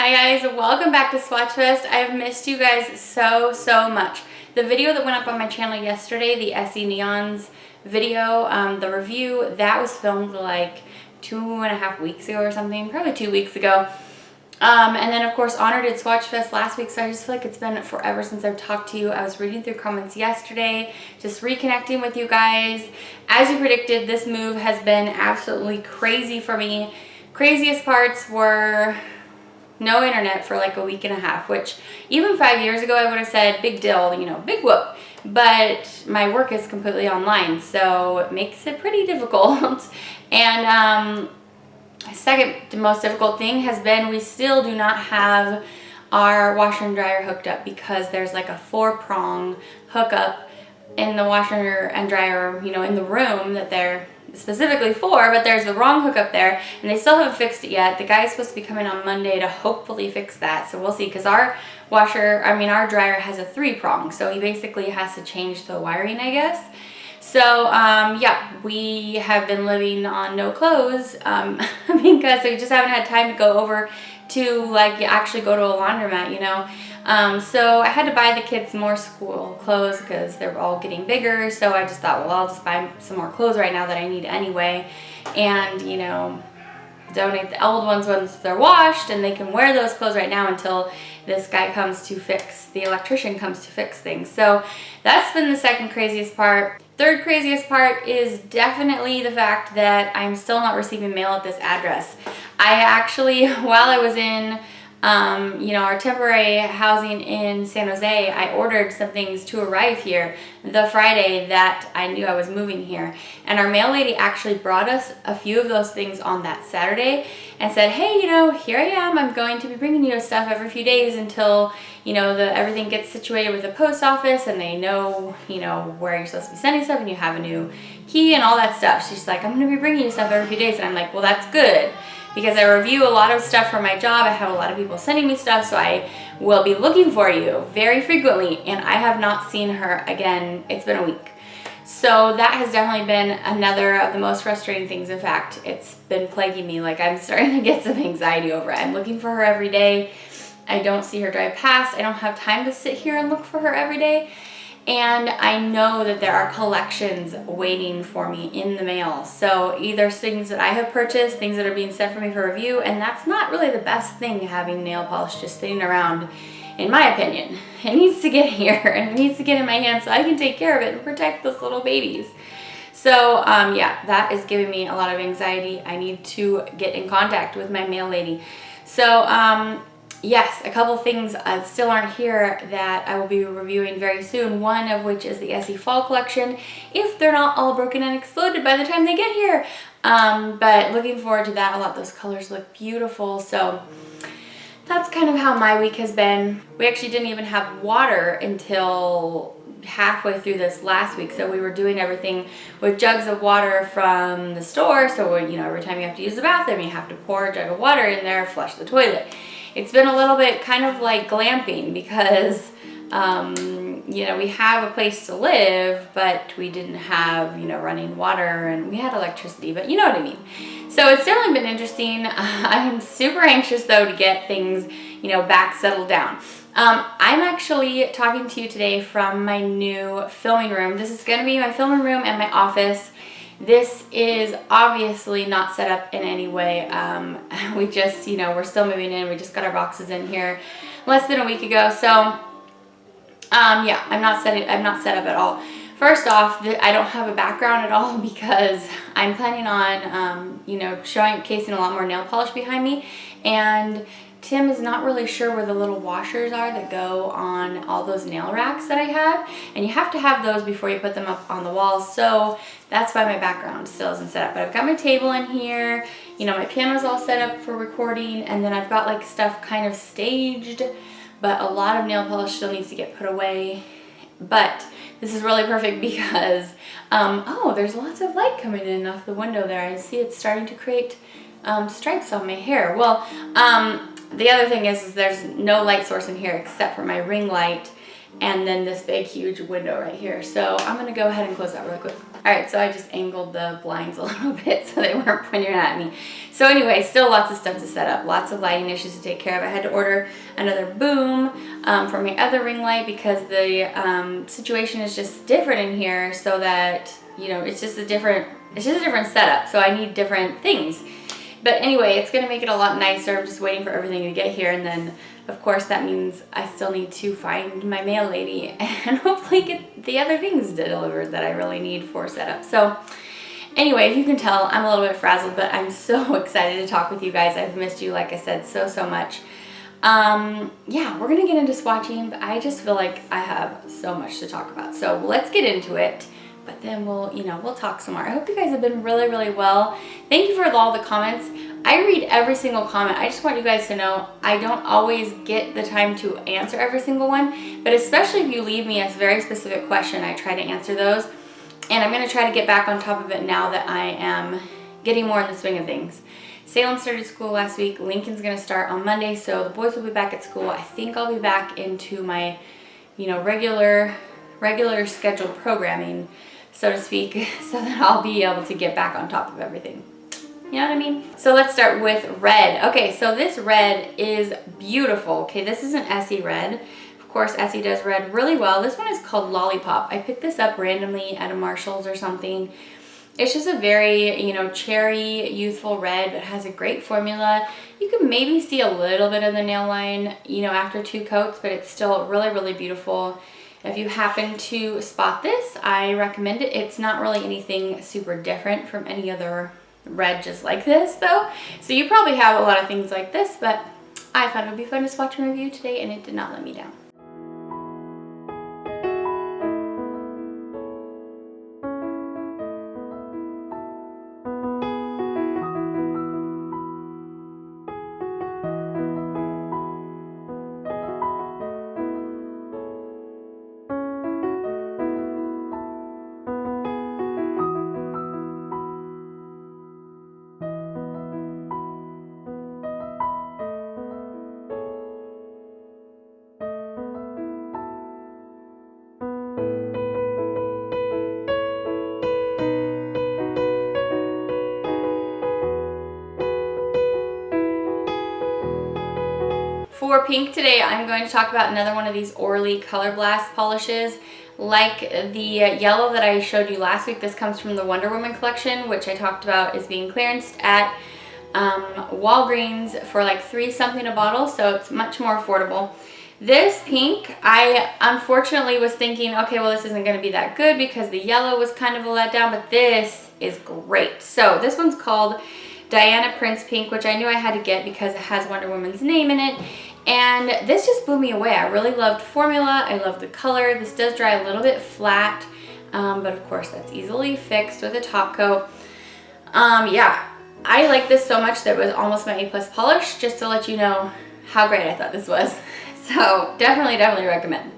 Hi guys, welcome back to Swatchfest. I've missed you guys so much. The video that went up on my channel yesterday, the Essie Neons video, the review, that was filmed like 2.5 weeks ago or something, probably 2 weeks ago. And then of course Honor did Swatchfest last week, so I just feel like it's been forever since I've talked to you. I was reading through comments yesterday, just reconnecting with you guys. As you predicted, this move has been absolutely crazy for me. Craziest parts were no internet for like a week and a half, which even 5 years ago I would have said big deal, you know, big whoop. But my work is completely online, so it makes it pretty difficult. And second most difficult thing has been we still do not have our washer and dryer hooked up because there's like a 4-prong hookup in the washer and dryer, you know, in the room that they're specifically for, but there's the wrong hookup there and they still haven't fixed it yet. The guy's supposed to be coming on Monday to hopefully fix that, so we'll see, because our our dryer has a 3-prong, so he basically has to change the wiring, I guess. So yeah, we have been living on no clothes because we just haven't had time to go over to like actually go to a laundromat, you know. So I had to buy the kids more school clothes because they're all getting bigger. So I just thought, well, I'll just buy some more clothes right now that I need anyway, and you know, donate the old ones once they're washed, and they can wear those clothes right now until this guy comes to fix, the electrician comes to fix things. So that's been the second craziest part. Third craziest part is definitely the fact that I'm still not receiving mail at this address. I actually, while I was in you know, our temporary housing in San Jose, I ordered some things to arrive here the Friday that I knew I was moving here. And our mail lady actually brought us a few of those things on that Saturday and said, hey, you know, here I am. I'm going to be bringing you stuff every few days until, you know, everything gets situated with the post office and they know, you know, where you're supposed to be sending stuff and you have a new key and all that stuff. She's like, I'm going to be bringing you stuff every few days. And I'm like, well, that's good, because I review a lot of stuff for my job. I have a lot of people sending me stuff, so I will be looking for you very frequently, and I have not seen her again. It's been a week. So that has definitely been another of the most frustrating things. In fact, it's been plaguing me. Like, I'm starting to get some anxiety over it. I'm looking for her every day. I don't see her drive past. I don't have time to sit here and look for her every day. And I know that there are collections waiting for me in the mail. So either things that I have purchased, things that are being sent for me for review, and that's not really the best thing, having nail polish just sitting around, in my opinion. It needs to get here and it needs to get in my hands so I can take care of it and protect those little babies. So yeah, that is giving me a lot of anxiety. I need to get in contact with my mail lady. So yes, a couple things still aren't here that I will be reviewing very soon, one of which is the Essie Fall collection, if they're not all broken and exploded by the time they get here. But looking forward to that a lot. Those colors look beautiful. So that's kind of how my week has been. We actually didn't even have water until halfway through this last week, so we were doing everything with jugs of water from the store. So you know, every time you have to use the bathroom, you have to pour a jug of water in there, flush the toilet. It's been a little bit kind of like glamping because, you know, we have a place to live, but we didn't have, you know, running water, and we had electricity, but you know what I mean. So it's definitely been interesting. I'm super anxious though to get things, you know, back settled down. I'm actually talking to you today from my new filming room. This is going to be my filming room and my office. This is obviously not set up in any way. We just, you know, we're still moving in. We just got our boxes in here less than a week ago. So, yeah, I'm not set up at all. First off, I don't have a background at all because I'm planning on, you know, casing a lot more nail polish behind me, and Tim is not really sure where the little washers are that go on all those nail racks that I have, and you have to have those before you put them up on the walls. So that's why my background still isn't set up. But I've got my table in here, you know, my piano's all set up for recording, and then I've got like stuff kind of staged, but a lot of nail polish still needs to get put away. But this is really perfect because, oh, there's lots of light coming in off the window there. I see it's starting to create stripes on my hair. Well, the other thing is there's no light source in here except for my ring light, and then this big huge window right here. So I'm gonna go ahead and close that really quick. All right, so I just angled the blinds a little bit so they weren't pointing at me. So anyway, still lots of stuff to set up, lots of lighting issues to take care of. I had to order another boom for my other ring light because the situation is just different in here, so that, you know, it's just a different setup. So I need different things. But anyway, it's gonna make it a lot nicer. I'm just waiting for everything to get here, and then of course that means I still need to find my mail lady and hopefully get the other things delivered that I really need for setup. So anyway, if you can tell, I'm a little bit frazzled, but I'm so excited to talk with you guys. I've missed you, like I said, so much. Yeah, we're gonna get into swatching, but I just feel like I have so much to talk about. So let's get into it. But then we'll talk some more. I hope you guys have been really well. Thank you for all the comments. I read every single comment. I just want you guys to know I don't always get the time to answer every single one, but especially if you leave me a very specific question, I try to answer those. And I'm gonna try to get back on top of it now that I am getting more in the swing of things. Salem started school last week. Lincoln's gonna start on Monday, so the boys will be back at school. I think I'll be back into my, regular scheduled programming, so to speak, so that I'll be able to get back on top of everything. You know what I mean? So let's start with red. Okay, so this red is beautiful. Okay, this is an Essie red. Of course, Essie does red really well. This one is called Lollipop. I picked this up randomly at a Marshall's or something. It's just a very, cherry, youthful red, but has a great formula. You can maybe see a little bit of the nail line, after 2 coats, but it's still really beautiful. If you happen to spot this, I recommend it. It's not really anything super different from any other red just like this though. So you probably have a lot of things like this, but I thought it would be fun to swatch and review today, and it did not let me down. For pink today, I'm going to talk about another one of these Orly Color Blast polishes. Like the yellow that I showed you last week, this comes from the Wonder Woman collection, which I talked about is being clearanced at Walgreens for like $3 something a bottle, so it's much more affordable. This pink, I unfortunately was thinking, okay, well this isn't going to be that good because the yellow was kind of a letdown, but this is great. So this one's called Diana Prince Pink, which I knew I had to get because it has Wonder Woman's name in it. And this just blew me away. I really loved formula. I love the color. This does dry a little bit flat, but of course that's easily fixed with a top coat. Yeah, I like this so much that it was almost my A+ polish, just to let you know how great I thought this was. So definitely recommend.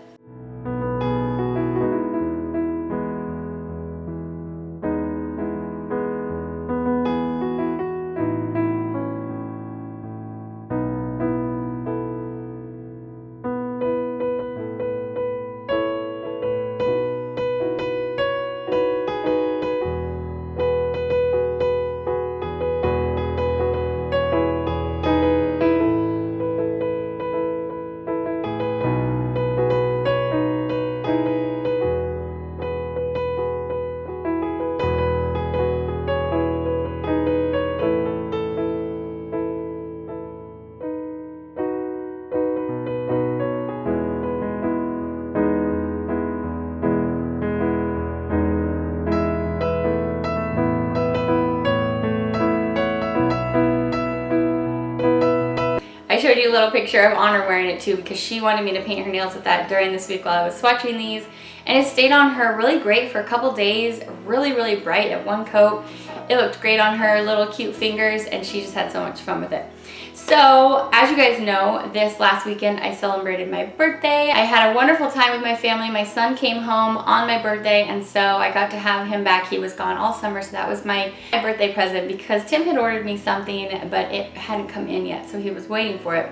I showed you a little picture of Honor wearing it too because she wanted me to paint her nails with that during this week while I was swatching these, and it stayed on her really great for a couple days, really bright at 1 coat. It looked great on her little cute fingers, and she just had so much fun with it. So as you guys know, this last weekend I celebrated my birthday. I had a wonderful time with my family. My son came home on my birthday, and so I got to have him back. He was gone all summer, so that was my birthday present because Tim had ordered me something, but it hadn't come in yet, so he was waiting for it.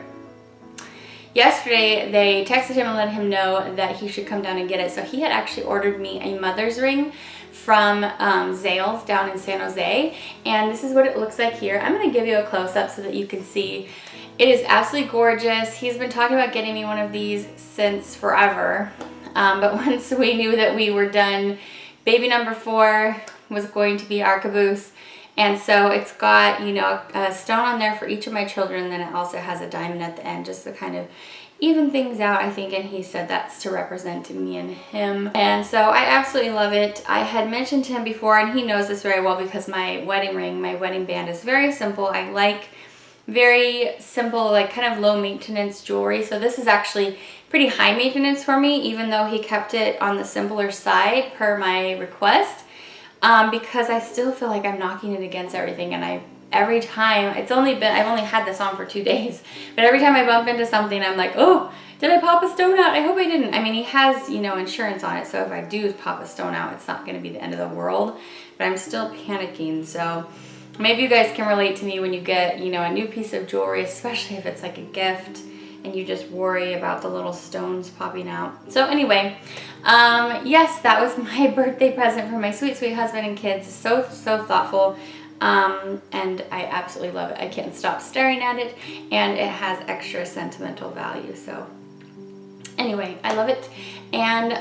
yesterday they texted him and let him know that he should come down and get it. So he had actually ordered me a mother's ring from Zales down in San Jose, and this is what it looks like here. I'm going to give you a close-up so that you can see. It is absolutely gorgeous. He's been talking about getting me one of these since forever, but once we knew that we were done, baby number 4 was going to be our caboose. And so it's got, you know, a stone on there for each of my children, and then it also has a diamond at the end just to kind of even things out, I think, and he said that's to represent me and him. And so I absolutely love it. I had mentioned to him before, and he knows this very well because my wedding ring, my wedding band is very simple. I like very simple, like kind of low maintenance jewelry. So this is actually pretty high maintenance for me, even though he kept it on the simpler side per my request. Because I still feel like I'm knocking it against everything, and every time, I've only had this on for 2 days, but every time I bump into something, I'm like, oh, did I pop a stone out? I hope I didn't. I mean, he has, you know, insurance on it, so if I do pop a stone out, it's not going to be the end of the world, but I'm still panicking. So maybe you guys can relate to me when you get, you know, a new piece of jewelry, especially if it's like a gift, and you just worry about the little stones popping out. So anyway, yes, that was my birthday present for my sweet, sweet husband and kids. So, so thoughtful. And I absolutely love it. I can't stop staring at it, and it has extra sentimental value. So anyway, I love it. And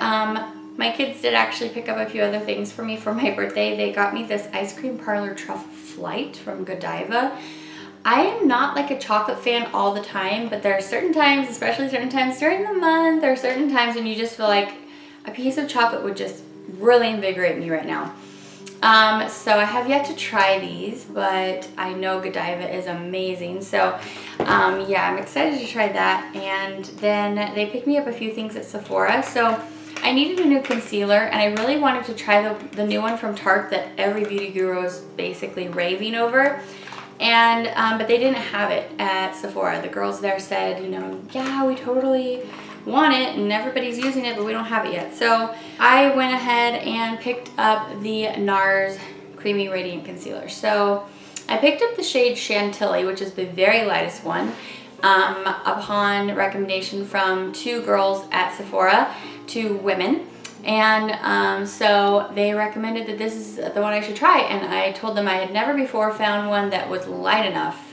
my kids did actually pick up a few other things for me for my birthday. They got me this ice cream parlor truffle flight from Godiva. I am not like a chocolate fan all the time, but there are certain times, especially certain times during the month, there are certain times when you just feel like a piece of chocolate would just really invigorate me right now. So I have yet to try these, but I know Godiva is amazing. So yeah, I'm excited to try that. And then they picked me up a few things at Sephora. So I needed a new concealer, and I really wanted to try the new one from Tarte that every beauty guru is basically raving over. And but they didn't have it at Sephora. The girls there said, you know, yeah, we totally want it and everybody's using it, but we don't have it yet. So I went ahead and picked up the NARS Creamy Radiant Concealer. So I picked up the shade Chantilly, which is the very lightest one, upon recommendation from 2 girls at Sephora, 2 women. And so they recommended that this is the one I should try, and I told them I had never before found one that was light enough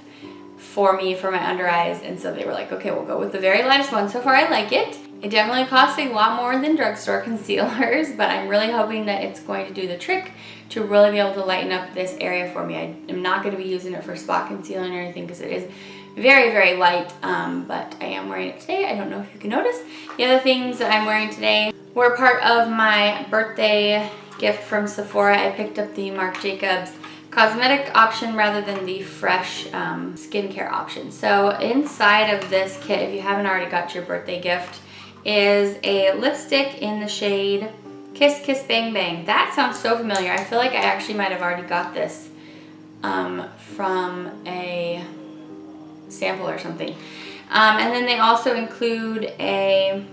for me for my under eyes, and so they were like, okay, we'll go with the very lightest one. So far I like it. It definitely costs a lot more than drugstore concealers, but I'm really hoping that it's going to do the trick to really be able to lighten up this area for me. I am not going to be using it for spot concealing or anything because it is very, very light, but I am wearing it today. I don't know if you can notice. The other things that I'm wearing today were part of my birthday gift from Sephora. I picked up the Marc Jacobs cosmetic option rather than the fresh skincare option. So inside of this kit, if you haven't already got your birthday gift, is a lipstick in the shade Kiss Kiss Bang Bang. That sounds so familiar. I feel like I actually might have already got this from a sample or something. And then they also include a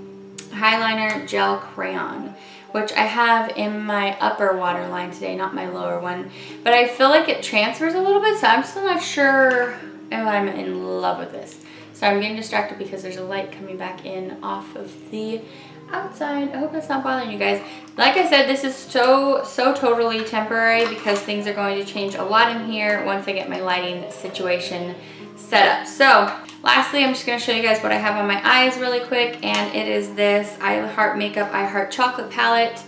highliner gel crayon, which I have in my upper waterline today, not my lower one. But I feel like it transfers a little bit, so I'm still not sure if I'm in love with this. So I'm getting distracted because there's a light coming back in off of the outside. I hope that's not bothering you guys. Like I said, this is so totally temporary because things are going to change a lot in here once I get my lighting situation set up. So lastly, I'm just going to show you guys what I have on my eyes really quick, and it is this I Heart Makeup I Heart Chocolate palette.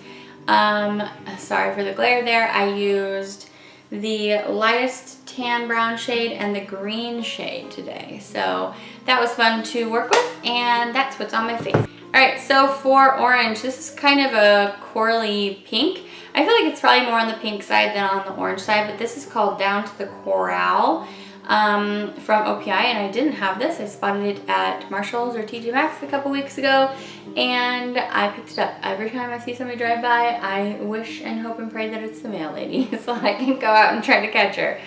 Sorry for the glare there. I used the lightest tan brown shade and the green shade today, so that was fun to work with, and that's what's on my face. Alright, so for orange, this is kind of a corally pink. I feel like it's probably more on the pink side than on the orange side, but this is called Down to the Coral from OPI, and I didn't have this. I spotted it at Marshall's or TJ Maxx a couple weeks ago, and I picked it up. Every time I see somebody drive by, I wish and hope and pray that it's the mail lady so I can go out and try to catch her.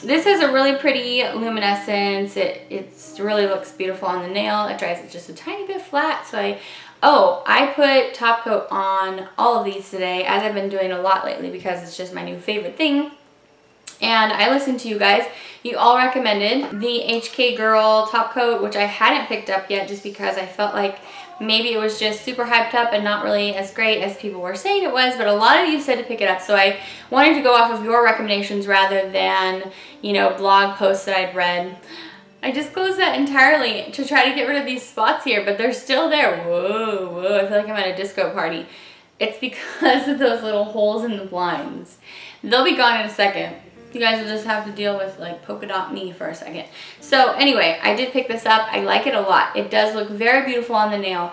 This has a really pretty luminescence. It really looks beautiful on the nail. It dries it just a tiny bit flat, so I put top coat on all of these today, as I've been doing a lot lately because it's just my new favorite thing. And I listened to you guys. You all recommended the HK Girl top coat, which I hadn't picked up yet just because I felt like maybe it was just super hyped up and not really as great as people were saying it was, but a lot of you said to pick it up, so I wanted to go off of your recommendations rather than, you know, blog posts that I'd read. I just closed that entirely to try to get rid of these spots here, but they're still there. Whoa, whoa, I feel like I'm at a disco party. It's because of those little holes in the blinds. They'll be gone in a second. You guys will just have to deal with like polka dot me for a second. So anyway, I did pick this up. I like it a lot. It does look very beautiful on the nail.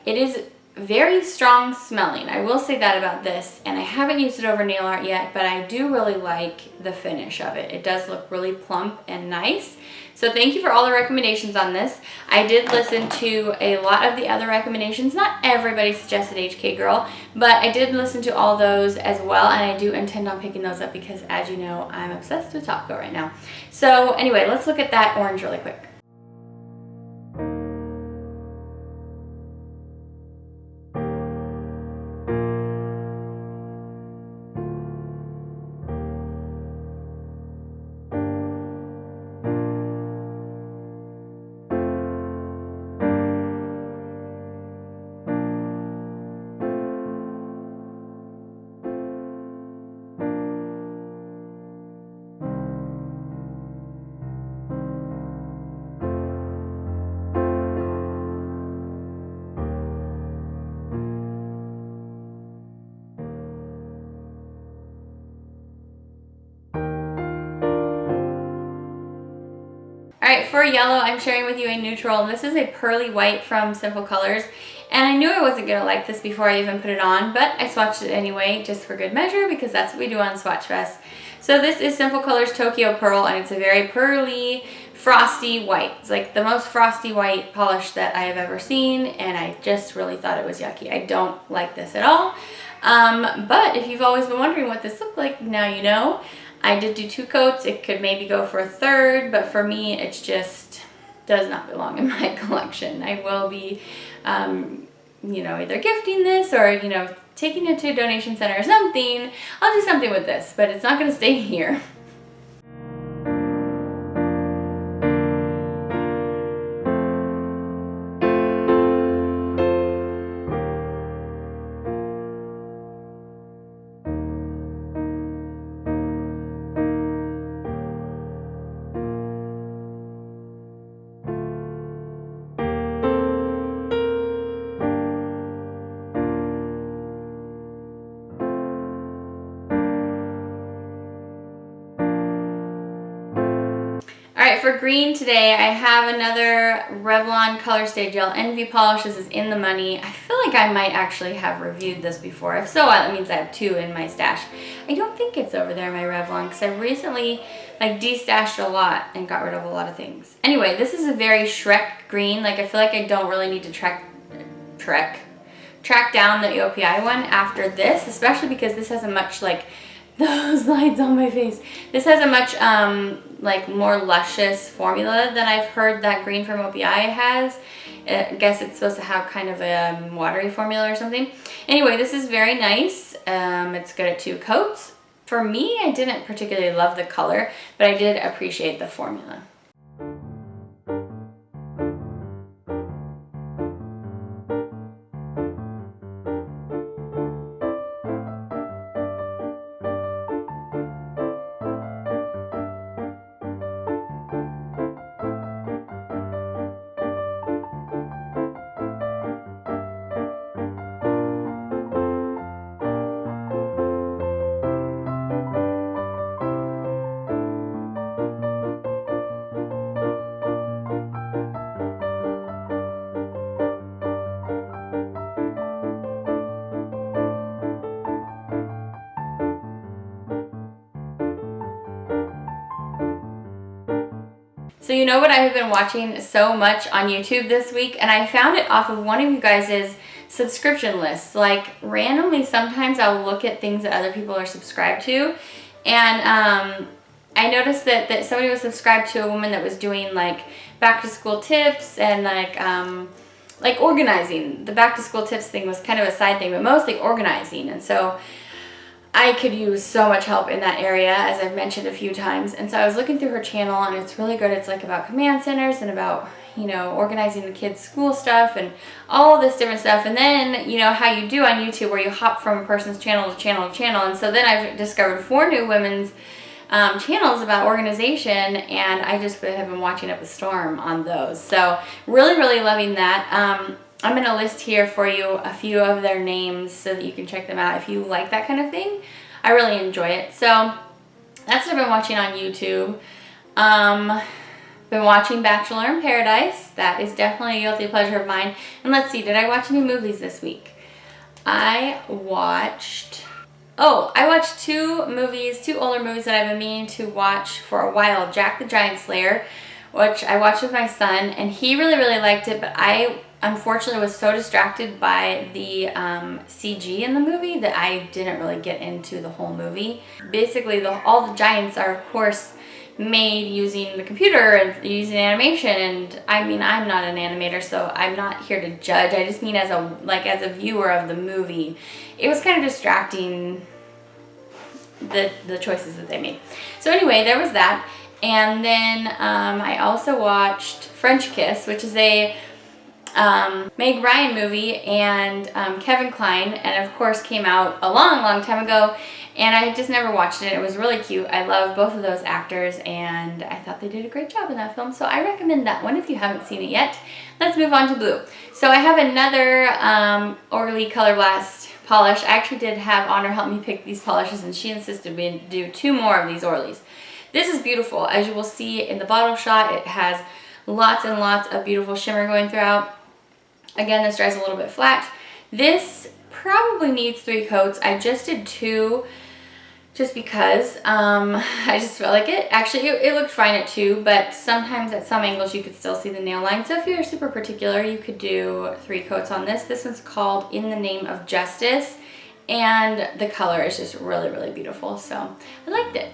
It is very strong smelling. I will say that about this, and I haven't used it over nail art yet, but I do really like the finish of it. It does look really plump and nice. So thank you for all the recommendations on this. I did listen to a lot of the other recommendations. Not everybody suggested HK Girl, but I did listen to all those as well, and I do intend on picking those up because, as you know, I'm obsessed with top coat right now. So anyway, let's look at that orange really quick. Alright, for yellow, I'm sharing with you a neutral. This is a pearly white from Sinful Colors. And I knew I wasn't going to like this before I even put it on, but I swatched it anyway, just for good measure, because that's what we do on Swatchfest. So this is Sinful Colors Tokyo Pearl, and it's a very pearly, frosty white. It's like the most frosty white polish that I have ever seen, and I just really thought it was yucky. I don't like this at all. But if you've always been wondering what this looked like, now you know. I did do 2 coats. It could maybe go for a 3rd, but for me, it's just does not belong in my collection. I will be, you know, either gifting this or, you know, taking it to a donation center or something. I'll do something with this, but it's not going to stay here. Alright, for green today, I have another Revlon Color Stay Gel Envy polish. This is In the Money. I feel like I might actually have reviewed this before. If so, that means I have 2 in my stash. I don't think it's over there in my Revlon because I recently like destashed a lot and got rid of a lot of things. Anyway, this is a very Shrek green. Like I feel like I don't really need to track down the OPI one after this, especially because this has a much like those lights on my face. This has a much like more luscious formula than I've heard that green from OPI has. I guess it's supposed to have kind of a watery formula or something. Anyway, this is very nice. It's good at 2 coats. For me, I didn't particularly love the color, but I did appreciate the formula. So you know what I have been watching so much on YouTube this week, and I found it off of one of you guys' subscription lists. Like randomly sometimes I'll look at things that other people are subscribed to, and I noticed that somebody was subscribed to a woman that was doing like back to school tips and like organizing. The back to school tips thing was kind of a side thing, but mostly organizing. And so I could use so much help in that area, as I've mentioned a few times. And so I was looking through her channel, and it's really good. It's like about command centers and about, you know, organizing the kids' school stuff and all this different stuff. And then, you know, how you do on YouTube, where you hop from a person's channel to channel to channel. And so then I've discovered 4 new women's channels about organization, and I just have been watching up a storm on those. So really, really loving that. I'm going to list here for you a few of their names so that you can check them out if you like that kind of thing. I really enjoy it. So that's what I've been watching on YouTube. Been watching Bachelor in Paradise. That is definitely a guilty pleasure of mine. And let's see, did I watch any movies this week? I watched 2 movies, 2 older movies that I've been meaning to watch for a while. Jack the Giant Slayer, which I watched with my son, and he really, really liked it, but I unfortunately was so distracted by the CG in the movie that I didn't really get into the whole movie. Basically, all the giants are, of course, made using the computer and using animation, and I mean, I'm not an animator, so I'm not here to judge. I just mean as a viewer of the movie, it was kind of distracting, the choices that they made. So anyway, there was that. And then I also watched French Kiss, which is a Meg Ryan movie, and Kevin Kline, and of course came out a long, long time ago, and I just never watched it. It was really cute. I love both of those actors, and I thought they did a great job in that film, so I recommend that one if you haven't seen it yet. Let's move on to blue. So I have another Orly Color Blast polish. I actually did have Honor help me pick these polishes, and she insisted we do 2 more of these Orlys. This is beautiful. As you will see in the bottle shot, it has lots and lots of beautiful shimmer going throughout. Again, this dries a little bit flat. This probably needs 3 coats. I just did 2 just because I just felt like it. Actually, it looked fine at 2, but sometimes at some angles you could still see the nail line. So if you're super particular, you could do 3 coats on this. This one's called In the Name of Justice, and the color is just really, really beautiful. So I liked it.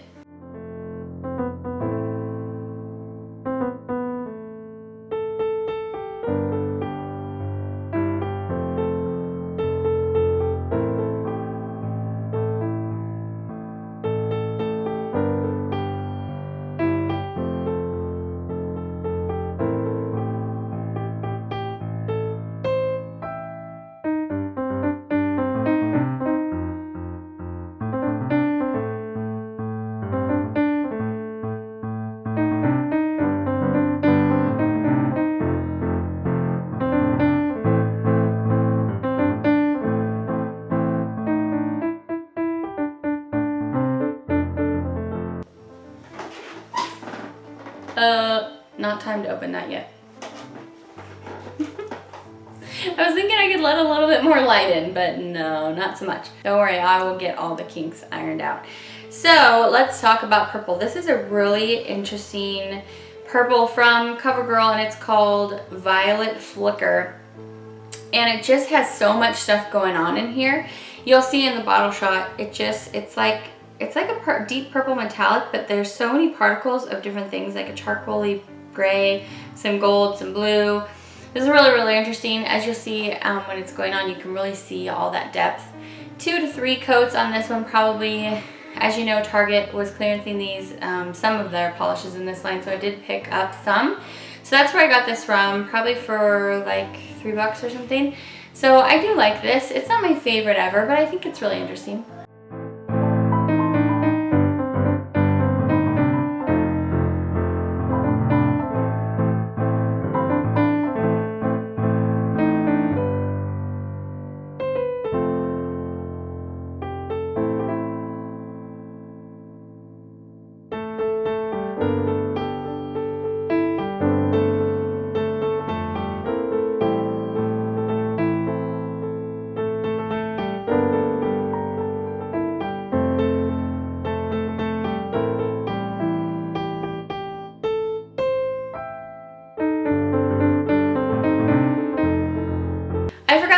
Not time to open that yet. I was thinking I could let a little bit more light in, but no, not so much. Don't worry, I will get all the kinks ironed out. So let's talk about purple. This is a really interesting purple from Covergirl, and it's called Violet Flicker. And it just has so much stuff going on in here. You'll see in the bottle shot, it's like a deep purple metallic, but there's so many particles of different things, like a charcoaly gray, some gold, some blue. This is really, really interesting. As you'll see when it's going on, you can really see all that depth. 2 to 3 coats on this one probably. As you know, Target was clearancing these, some of their polishes in this line, so I did pick up some. So that's where I got this from, probably for like $3 or something. So I do like this. It's not my favorite ever, but I think it's really interesting.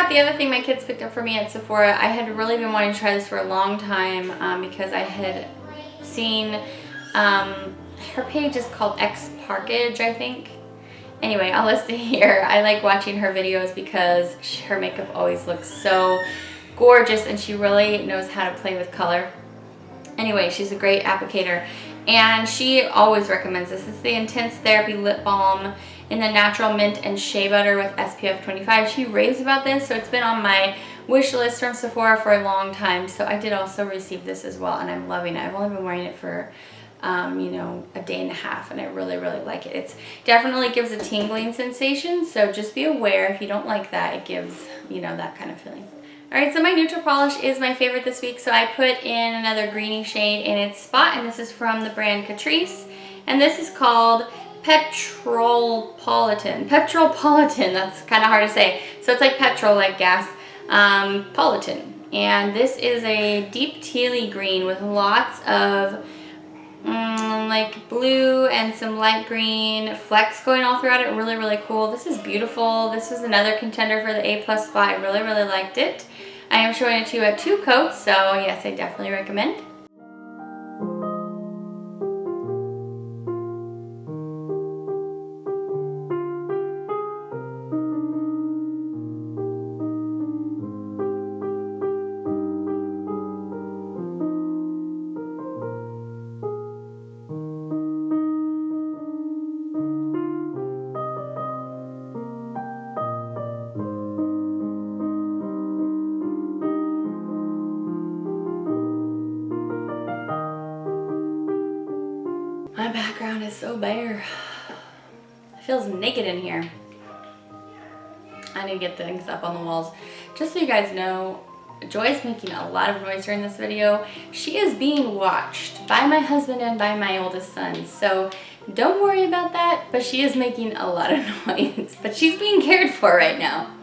The other thing my kids picked up for me at Sephora, I had really been wanting to try this for a long time because I had seen, her page is called X Parkage, I think. Anyway, I'll list it here. I like watching her videos because her makeup always looks so gorgeous, and she really knows how to play with color. Anyway, she's a great applicator, and she always recommends this. It's the Intense Therapy Lip Balm in the Natural Mint and Shea Butter with SPF 25. She raves about this, so it's been on my wish list from Sephora for a long time. So I did also receive this as well, and I'm loving it. I've only been wearing it for you know, a day and a half, and I really, really like it. It's definitely gives a tingling sensation, so just be aware if you don't like that, it gives, you know, that kind of feeling. Alright, so my neutral polish is my favorite this week, so I put in another greeny shade in its spot, and this is from the brand Catrice, and this is called Petrolpolitan. Petrolpolitan, that's kind of hard to say. So it's like petrol, like gas, Politan. And this is a deep tealy green with lots of like blue and some light green flecks going all throughout it. Really, really cool. This is beautiful. This was another contender for the A+ spot. I really, really liked it. I am showing it to you at 2 coats, so yes, I definitely recommend. My background is so bare. It feels naked in here. I need to get things up on the walls. Just so you guys know, Joy is making a lot of noise during this video. She is being watched by my husband and by my oldest son. So don't worry about that, but she is making a lot of noise. But she's being cared for right now.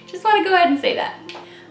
Just want to go ahead and say that.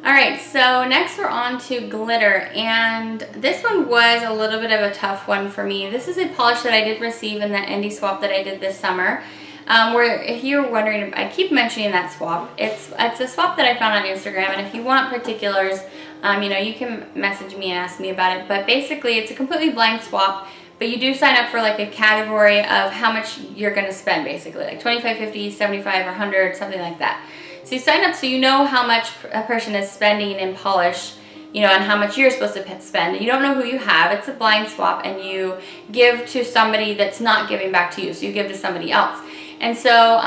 Alright, so next we're on to glitter, and this one was a little bit of a tough one for me. This is a polish that I did receive in that indie swap that I did this summer. Where, if you're wondering, I keep mentioning that swap. It's a swap that I found on Instagram, and if you want particulars, you know, you can message me and ask me about it. But basically, it's a completely blind swap, but you do sign up for like a category of how much you're going to spend, basically, like 25, 50, 75, or 100, something like that. So you sign up so you know how much a person is spending in polish, you know, and how much you're supposed to spend. You don't know who you have. It's a blind swap, and you give to somebody that's not giving back to you. So you give to somebody else. And so,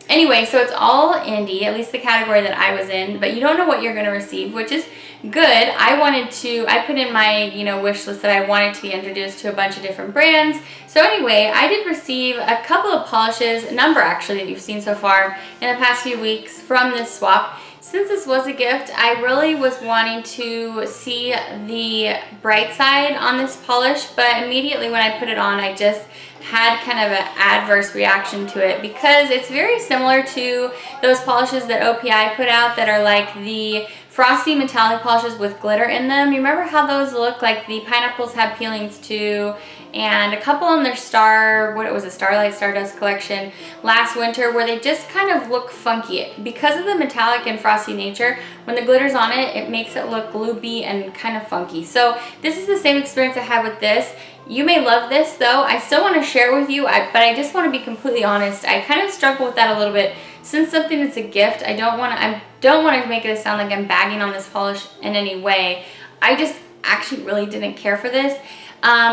anyway, so it's all indie, at least the category that I was in, but you don't know what you're going to receive, which is good. I put in my, you know, wish list that I wanted to be introduced to a bunch of different brands. So anyway, I did receive a couple of polishes, a number actually that you've seen so far in the past few weeks from this swap. Since this was a gift, I really was wanting to see the bright side on this polish, but immediately when I put it on, I just had kind of an adverse reaction to it because it's very similar to those polishes that OPI put out that are like the frosty metallic polishes with glitter in them. You remember how those look? Like the pineapples had peelings too, and a couple on their Starlight Stardust collection last winter, where they just kind of look funky. Because of the metallic and frosty nature, when the glitter's on it, it makes it look gloopy and kind of funky. So this is the same experience I had with this. You may love this though. I still want to share it with you, but I just want to be completely honest. I kind of struggle with that a little bit. Since something that's a gift, I don't want to make it sound like I'm bagging on this polish in any way. I just actually really didn't care for this.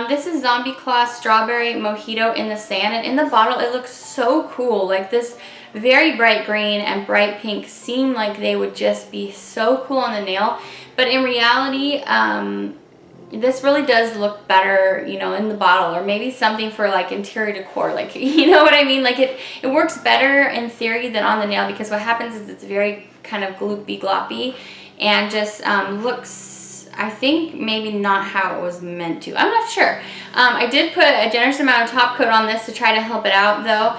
This is Zombie Claw Strawberry Mojito in the Sand, and in the bottle it looks so cool. Like this very bright green and bright pink seem like they would just be so cool on the nail, but in reality, this really does look better, you know, in the bottle, or maybe something for like interior decor, like, you know what I mean? Like it works better in theory than on the nail, because what happens is it's very kind of gloopy gloppy and just looks, I think, maybe not how it was meant to. I'm not sure. I did put a generous amount of top coat on this to try to help it out though.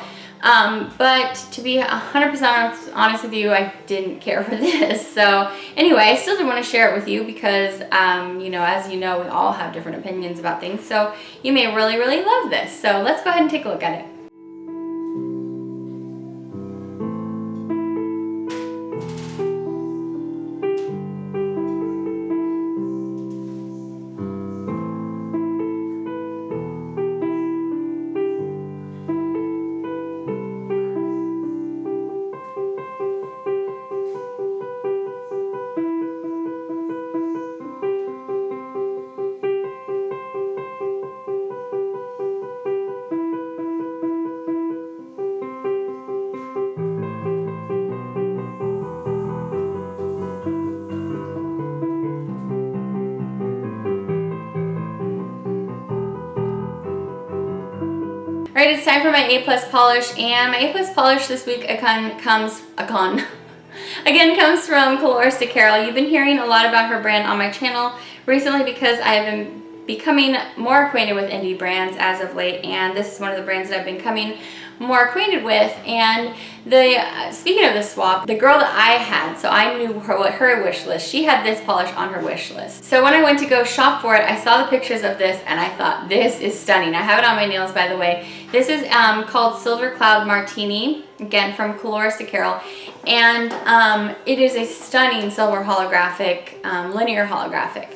But to be 100% honest with you, I didn't care for this. So anyway, I still did want to share it with you because, you know, as you know, we all have different opinions about things. So you may really, really love this. So let's go ahead and take a look at it. Alright, it's time for my A+ polish, and my A+ polish this week again comes from Catrice Petrolpolitan. You've been hearing a lot about her brand on my channel recently because I have been becoming more acquainted with indie brands as of late, and this is one of the brands that I've been becoming more acquainted with. And speaking of the swap, the girl that I had, so I knew what her wish list, she had this polish on her wish list. So when I went to go shop for it, I saw the pictures of this and I thought, this is stunning. I have it on my nails, by the way. This is called Silver Cloud Martini, again from Catrice Petrolpolitan, and it is a stunning silver holographic, linear holographic.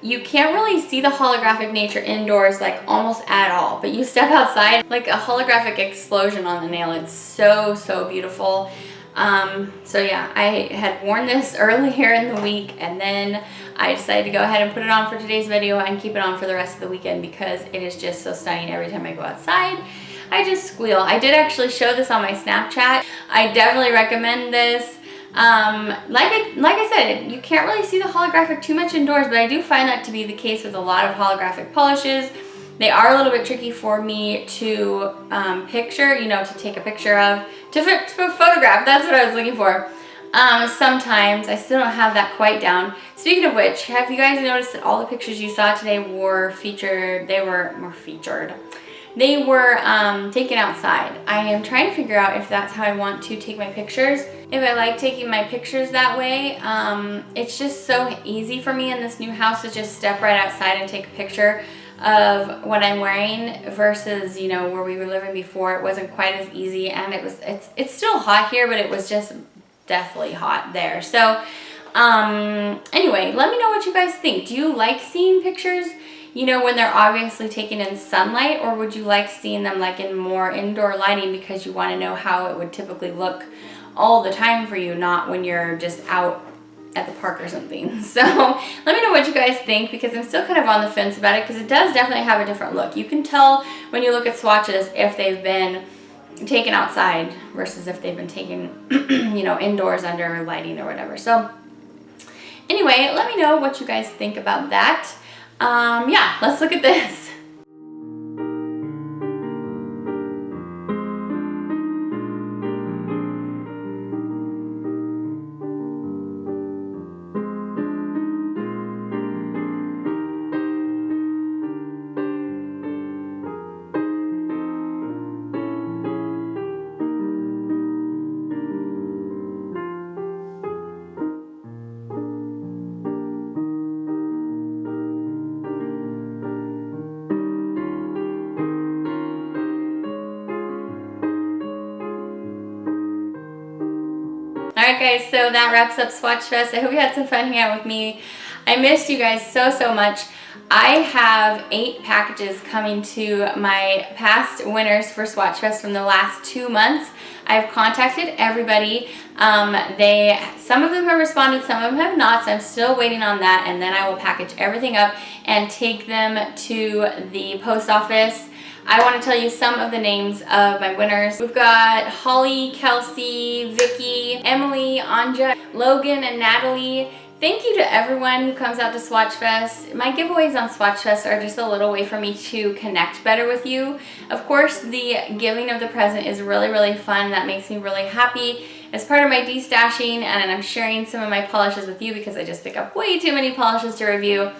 You can't really see the holographic nature indoors like almost at all, but you step outside, like a holographic explosion on the nail. It's so, so beautiful. So yeah, I had worn this earlier in the week, and then I decided to go ahead and put it on for today's video and keep it on for the rest of the weekend because it is just so stunning. Every time I go outside, I just squeal. I did actually show this on my Snapchat. I definitely recommend this. Like I said, you can't really see the holographic too much indoors, but I do find that to be the case with a lot of holographic polishes. They are a little bit tricky for me to picture, you know, to take a picture of, to photograph. That's what I was looking for. Sometimes I still don't have that quite down. Speaking of which, have you guys noticed that all the pictures you saw today were featured? They were taken outside. I am trying to figure out if that's how I want to take my pictures. If I like taking my pictures that way, it's just so easy for me in this new house to just step right outside and take a picture of what I'm wearing versus, you know, where we were living before. It wasn't quite as easy, and it's still hot here, but it was just deathly hot there. So anyway, let me know what you guys think. Do you like seeing pictures, you know, when they're obviously taken in sunlight, or would you like seeing them like in more indoor lighting because you want to know how it would typically look all the time for you, not when you're just out at the park or something? So let me know what you guys think, because I'm still kind of on the fence about it, because it does definitely have a different look. You can tell when you look at swatches if they've been taken outside versus if they've been taken, you know, indoors under lighting or whatever. So anyway, let me know what you guys think about that. Yeah, let's look at this. Alright guys, so that wraps up Swatchfest. I hope you had some fun hanging out with me. I missed you guys so, so much. I have 8 packages coming to my past winners for Swatchfest from the last 2 months. I've contacted everybody. Some of them have responded, some of them have not, so I'm still waiting on that, and then I will package everything up and take them to the post office. I want to tell you some of the names of my winners. We've got Holly, Kelsey, Vicky, Emily, Anja, Logan, and Natalie. Thank you to everyone who comes out to Swatchfest. My giveaways on Swatchfest are just a little way for me to connect better with you. Of course, the giving of the present is really, really fun. That makes me really happy. It's part of my de-stashing, and I'm sharing some of my polishes with you because I just pick up way too many polishes to review.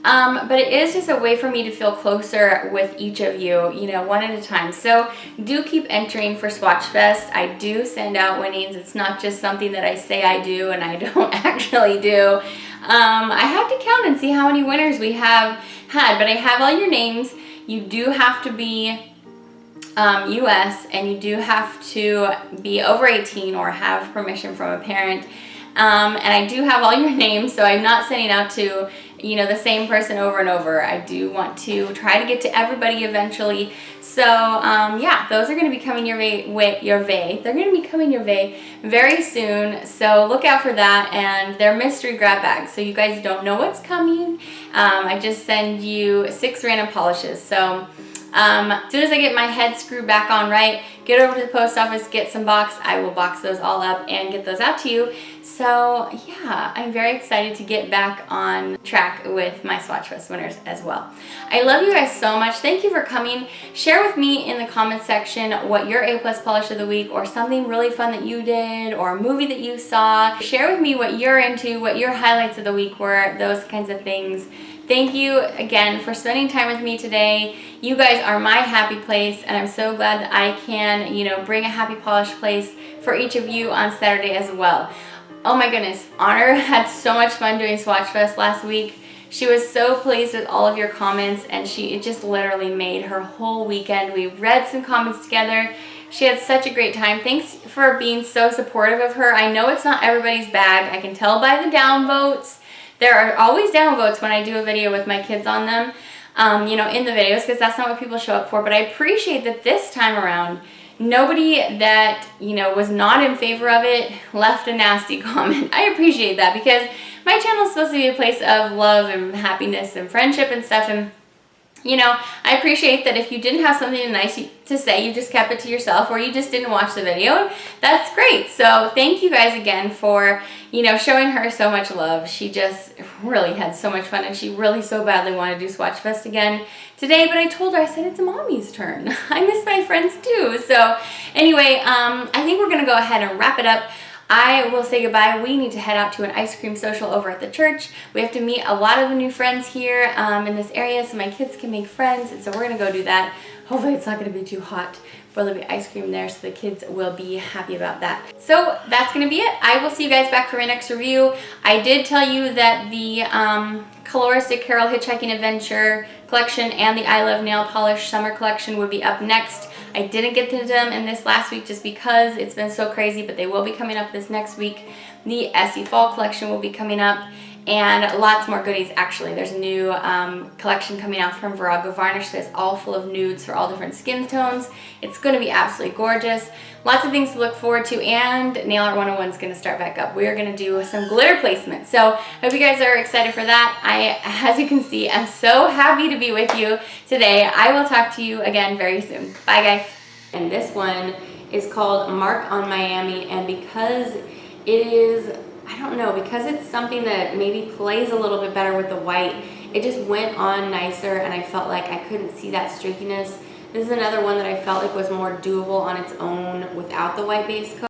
But it is just a way for me to feel closer with each of you, you know, one at a time. So do keep entering for Swatchfest. I do send out winnings. It's not just something that I say I do and I don't actually do. I have to count and see how many winners we have had, but I have all your names. You do have to be US, and you do have to be over 18 or have permission from a parent. And I do have all your names, so I'm not sending out to, you know, the same person over and over. I do want to try to get to everybody eventually. So yeah, those are going to be coming your way. They're going to be coming your way very soon. So look out for that, and they're mystery grab bags, so you guys don't know what's coming. I just send you 6 random polishes. So as soon as I get my head screwed back on right, get over to the post office, get some box. I will box those all up and get those out to you. So yeah, I'm very excited to get back on track with my Swatchfest winners as well. I love you guys so much. Thank you for coming. Share with me in the comments section what your A+ polish of the week or something really fun that you did or a movie that you saw. Share with me what you're into, what your highlights of the week were, those kinds of things. Thank you again for spending time with me today. You guys are my happy place, and I'm so glad that I can, you know, bring a happy polish place for each of you on Saturday as well. Oh my goodness, Honor had so much fun doing Swatchfest last week. She was so pleased with all of your comments, and it just literally made her whole weekend. We read some comments together. She had such a great time. Thanks for being so supportive of her. I know it's not everybody's bag. I can tell by the downvotes. There are always downvotes when I do a video with my kids on them, you know, in the videos, because that's not what people show up for. But I appreciate that this time around, nobody that, you know, was not in favor of it left a nasty comment. I appreciate that, because my channel is supposed to be a place of love and happiness and friendship and stuff. And you know, I appreciate that if you didn't have something nice to say, you just kept it to yourself, or you just didn't watch the video. That's great. So thank you guys again for, you know, showing her so much love. She just really had so much fun, and she really so badly wanted to do Swatchfest again today, but I told her, I said, it's mommy's turn. I miss my friends too. So anyway, I think we're gonna go ahead and wrap it up. I will say goodbye. We need to head out to an ice cream social over at the church. We have to meet a lot of new friends here in this area so my kids can make friends, and so we're going to go do that. Hopefully it's not going to be too hot, but there'll be ice cream there, so the kids will be happy about that. So that's going to be it. I will see you guys back for my next review. I did tell you that the Coloristic Carol Hitchhiking Adventure collection and the I Love Nail Polish Summer collection would be up next. I didn't get to them in this last week just because it's been so crazy, but they will be coming up this next week. The Essie Fall collection will be coming up, and lots more goodies actually. There's a new collection coming out from Virago Varnish that's all full of nudes for all different skin tones. It's going to be absolutely gorgeous. Lots of things to look forward to, and Nail Art 101 is going to start back up. We're going to do some glitter placement. So I hope you guys are excited for that. As you can see, I'm so happy to be with you today. I will talk to you again very soon. Bye guys. And this one is called Mark on Miami, and because it is, I don't know, because it's something that maybe plays a little bit better with the white, it just went on nicer, and I felt like I couldn't see that streakiness. This is another one that I felt like was more doable on its own without the white base coat.